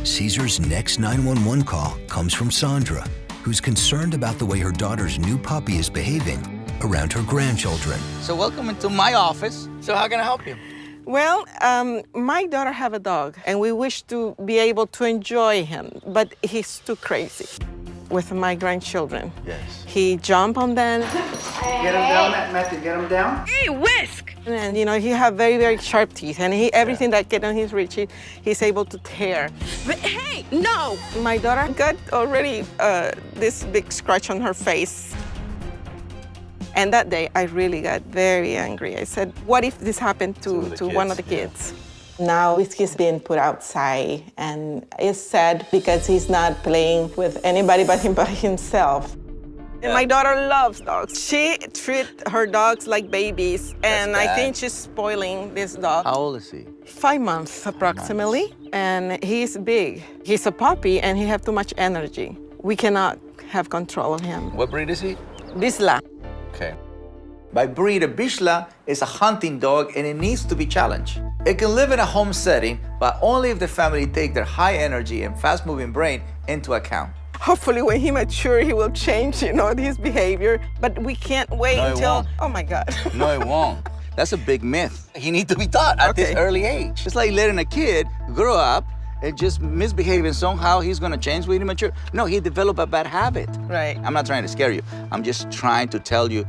Cesar's next 911 call comes from Sandra, who's concerned about the way her daughter's new puppy is behaving around her grandchildren. So welcome into my office. So how can I help you? Well, my daughter have a dog, and we wish to be able to enjoy him, but he's too crazy with my grandchildren. Yes. He jump on them. Get him down, Matthew, get him down. Hey, whisk! And, you know, he have very, very sharp teeth, and everything that get on his reach, he's able to tear. But hey, no! My daughter got already this big scratch on her face. And that day, I really got very angry. I said, what if this happened to one of the kids? Now Whiskey's being put outside, and it's sad because he's not playing with anybody but himself. And my daughter loves dogs. She treats her dogs like babies, and I think she's spoiling this dog. How old is he? 5 months approximately, and he's big. He's a puppy, and he has too much energy. We cannot have control of him. What breed is he? Bisla. Okay. By breed, a Bichla is a hunting dog and it needs to be challenged. It can live in a home setting, but only if the family take their high energy and fast-moving brain into account. Hopefully when he matures, he will change, you know, his behavior, but we can't wait until, oh my God. No, it won't. That's a big myth. He needs to be taught at this early age. It's like letting a kid grow up and just misbehaving somehow he's gonna change when he mature. No, he developed a bad habit. Right. I'm not trying to scare you. I'm just trying to tell you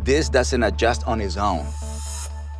this doesn't adjust on its own.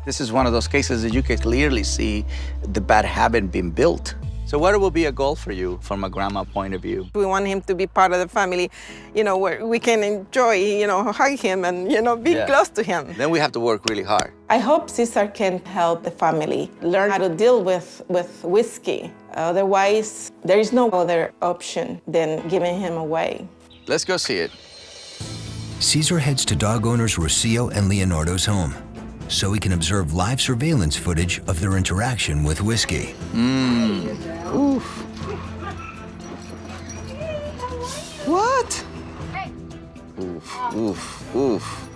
This is one of those cases that you can clearly see the bad habit being built. So what will be a goal for you from a grandma point of view? We want him to be part of the family, you know, where we can enjoy, you know, hug him and, you know, be close to him. Then we have to work really hard. I hope Cesar can help the family learn how to deal with Whiskey. Otherwise, there is no other option than giving him away. Let's go see it. Cesar heads to dog owners Rocio and Leonardo's home so he can observe live surveillance footage of their interaction with Whiskey. Oof. What? Oof, oof, oof.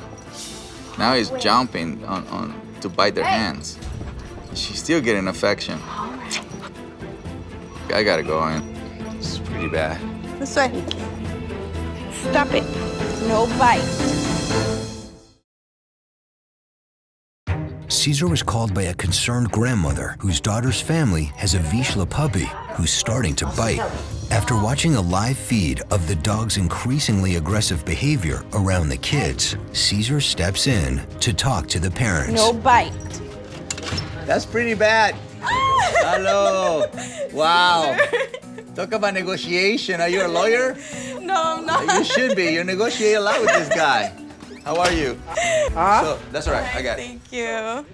Now he's jumping on to bite their hands. She's still getting affection. I gotta go in. It's pretty bad. This way. Stop it. No bite. Cesar was called by a concerned grandmother whose daughter's family has a Vizsla puppy who's starting to bite. After watching a live feed of the dog's increasingly aggressive behavior around the kids, Cesar steps in to talk to the parents. No bite. That's pretty bad. Hello. Wow. Talk about negotiation. Are you a lawyer? No, I'm not. You should be. You negotiate a lot with this guy. How are you? So, that's all right. I got it. Thank you.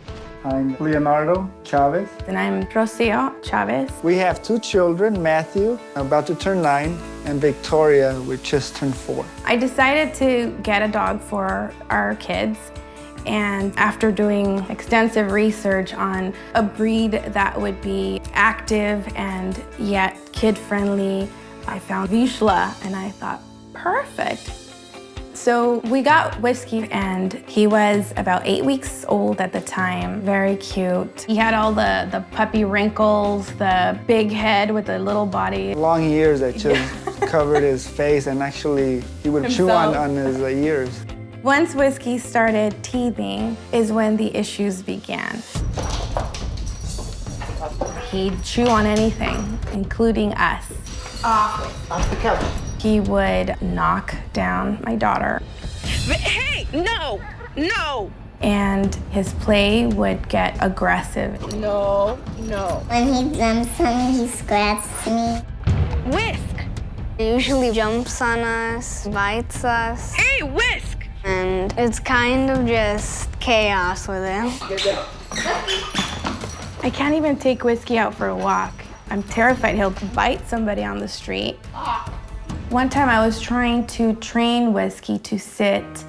I'm Leonardo Chavez. And I'm Rocio Chavez. We have 2 children, Matthew, about to turn 9, and Victoria, which just turned 4. I decided to get a dog for our kids. And after doing extensive research on a breed that would be active and yet kid-friendly, I found Vizsla, and I thought, perfect. So we got Whiskey, and he was about 8 weeks old at the time, very cute. He had all the puppy wrinkles, the big head with the little body. Long ears that just covered his face, and actually he would chew on his ears. Once Whiskey started teething is when the issues began. He'd chew on anything, including us. Off the couch. He would knock down my daughter. Hey, no, no. And his play would get aggressive. No, no. When he jumps on me, he scratches me. Whisk. He usually jumps on us, bites us. Hey, Whisk. And it's kind of just chaos with him. I can't even take Whiskey out for a walk. I'm terrified he'll bite somebody on the street. One time I was trying to train Whiskey to sit,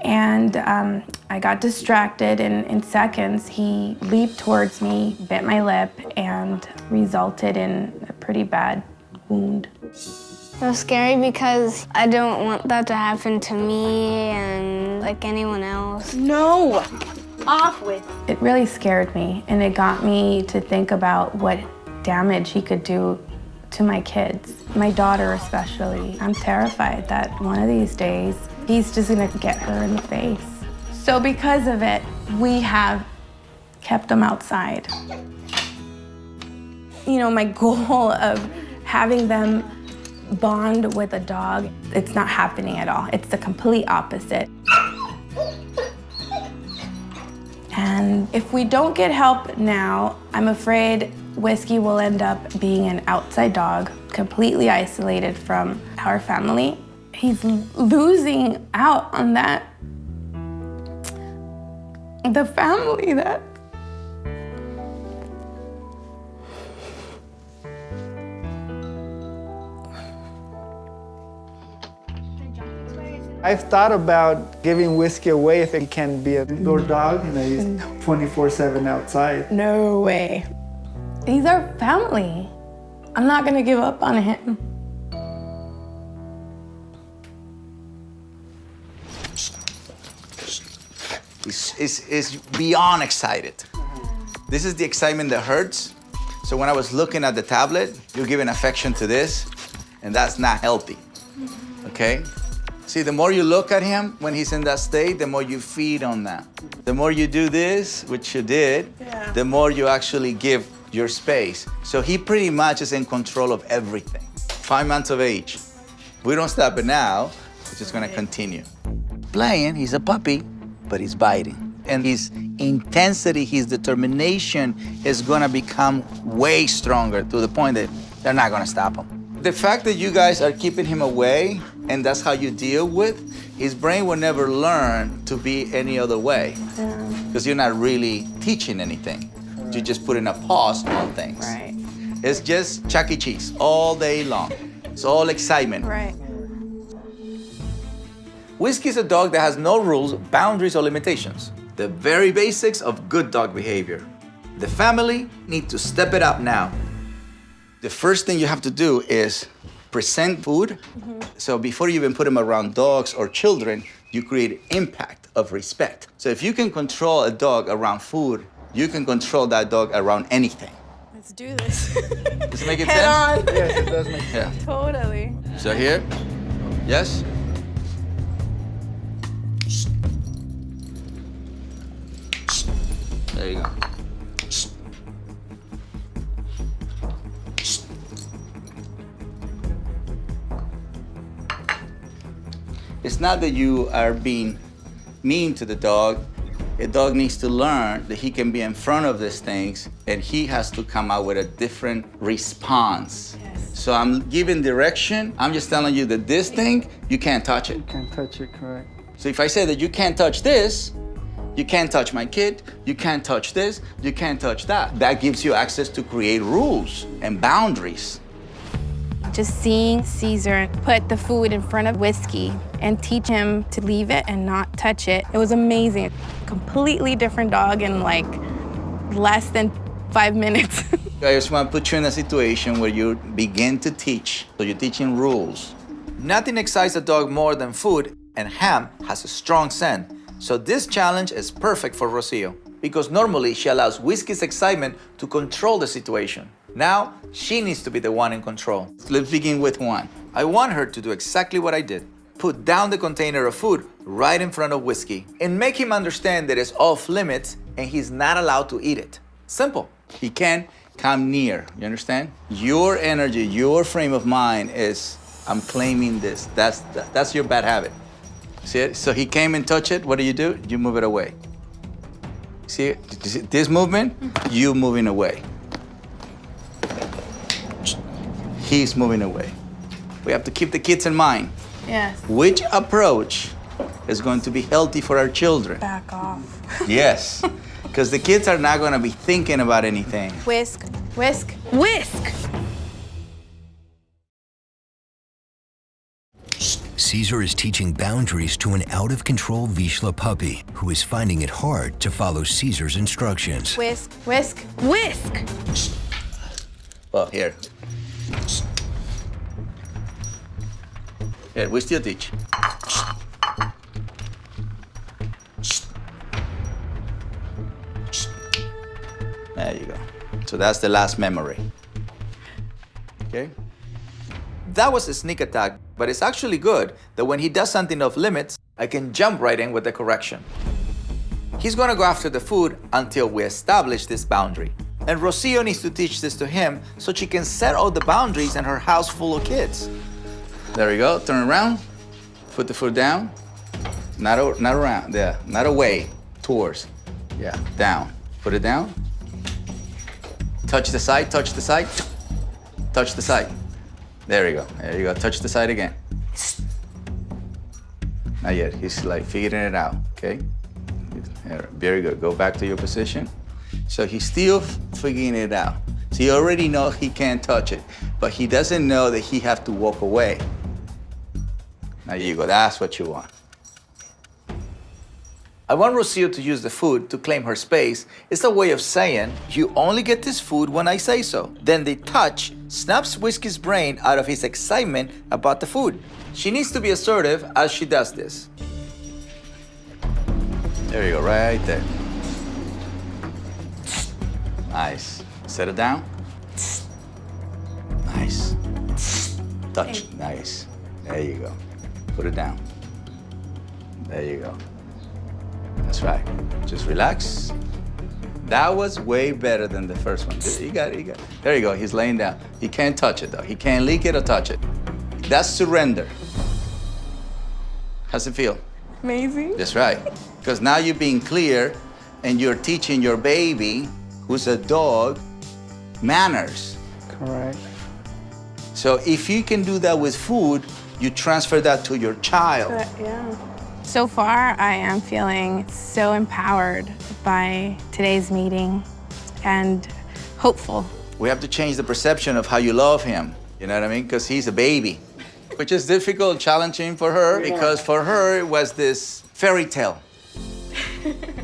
and I got distracted, and in seconds he leaped towards me, bit my lip, and resulted in a pretty bad wound. It was scary because I don't want that to happen to me and like anyone else. No. Off with. It really scared me, and it got me to think about what damage he could do to my kids, my daughter especially. I'm terrified that one of these days, he's just gonna get her in the face. So because of it, we have kept them outside. You know, my goal of having them bond with a dog, it's not happening at all. It's the complete opposite. And if we don't get help now, I'm afraid Whiskey will end up being an outside dog, completely isolated from our family. He's losing out on that, the family that I've thought about giving Whiskey away if it can be a indoor dog. You know, he's 24/7 outside. No way. He's our family. I'm not gonna give up on him. He's beyond excited. This is the excitement that hurts. So when I was looking at the tablet, you're giving affection to this, and that's not healthy, okay? See, the more you look at him when he's in that state, the more you feed on that. The more you do this, which you did, the more you actually give your space. So he pretty much is in control of everything. 5 months of age. We don't stop it now, it's just gonna continue. Playing, he's a puppy, but he's biting. And his intensity, his determination is gonna become way stronger to the point that they're not gonna stop him. The fact that you guys are keeping him away and that's how you deal with, his brain will never learn to be any other way. Because you're not really teaching anything. You're just putting a pause on things. Right. It's just Chuck E. Cheese all day long. It's all excitement. Right. Whiskey is a dog that has no rules, boundaries, or limitations. The very basics of good dog behavior. The family need to step it up now. The first thing you have to do is present food. So before you even put him around dogs or children, you create impact of respect. So if you can control a dog around food, you can control that dog around anything. Let's do this. Does it make it Head sense? on. Yes, it does make sense. Yeah. Totally. So here, yes? There you go. It's not that you are being mean to the dog. A dog needs to learn that he can be in front of these things and he has to come out with a different response. Yes. So I'm giving direction. I'm just telling you that this thing, you can't touch it. You can't touch it, correct. So if I say that you can't touch this, you can't touch my kid, you can't touch this, you can't touch that. That gives you access to create rules and boundaries. Just seeing Cesar put the food in front of Whiskey and teach him to leave it and not touch it, it was amazing. Completely different dog in like less than 5 minutes. I just want to put you in a situation where you begin to teach. So you're teaching rules. Nothing excites a dog more than food, and Ham has a strong scent. So this challenge is perfect for Rocio because normally she allows Whiskey's excitement to control the situation. Now, she needs to be the one in control. Let's begin with 1. I want her to do exactly what I did. Put down the container of food right in front of Whiskey and make him understand that it's off limits and he's not allowed to eat it. Simple. He can't come near, you understand? Your energy, your frame of mind is, I'm claiming this. That's your bad habit. See it? So he came and touched it, what do? You move it away. See it? This movement, you moving away. He's moving away. We have to keep the kids in mind. Yes. Which approach is going to be healthy for our children? Back off. Yes, because the kids are not going to be thinking about anything. Whisk, whisk, whisk! Cesar is teaching boundaries to an out-of-control Vizsla puppy who is finding it hard to follow Cesar's instructions. Whisk, whisk, whisk! Well, here. Here, we still teach. There you go. So that's the last memory. Okay? That was a sneak attack, but it's actually good that when he does something off limits, I can jump right in with the correction. He's gonna go after the food until we establish this boundary. And Rocio needs to teach this to him so she can set all the boundaries in her house full of kids. There we go, turn around, put the foot down. Not around, yeah, not away, towards. Yeah, down, put it down. Touch the side, touch the side, touch the side. There you go, touch the side again. Not yet, he's like figuring it out, okay? Very good, go back to your position. So he's still figuring it out. So he already knows he can't touch it, but he doesn't know that he has to walk away. Now you go, that's what you want. I want Rocio to use the food to claim her space. It's a way of saying, you only get this food when I say so. Then the touch snaps Whiskey's brain out of his excitement about the food. She needs to be assertive as she does this. There you go, right there. Nice. Set it down. Nice. Touch. Nice. There you go. Put it down. There you go. That's right. Just relax. That was way better than the first one. You got it, you got it. There you go, he's laying down. He can't touch it though. He can't lick it or touch it. That's surrender. How's it feel? Amazing. That's right. Because now you're being clear and you're teaching your baby, who's a dog, manners. Correct. So if you can do that with food, you transfer that to your child. Yeah. So far, I am feeling so empowered by today's meeting and hopeful. We have to change the perception of how you love him, you know what I mean? Because he's a baby, which is difficult, challenging for her, because for her, it was this fairy tale.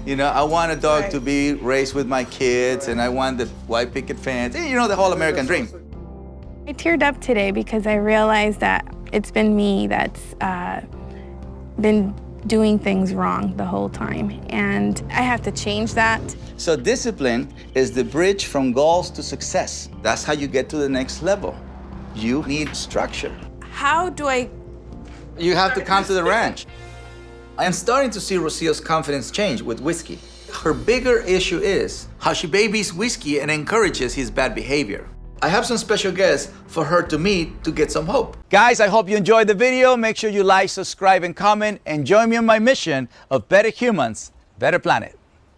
You know, I want a dog to be raised with my kids, and I want the white picket fence, you know, the whole American dream. I teared up today because I realized that it's been me that's been doing things wrong the whole time, and I have to change that. So discipline is the bridge from goals to success. That's how you get to the next level. You need structure. How do I? You have to come to the ranch. I am starting to see Rocio's confidence change with Whiskey. Her bigger issue is how she babies Whiskey and encourages his bad behavior. I have some special guests for her to meet to get some hope. Guys, I hope you enjoyed the video. Make sure you like, subscribe, and comment, and join me on my mission of better humans, better planet.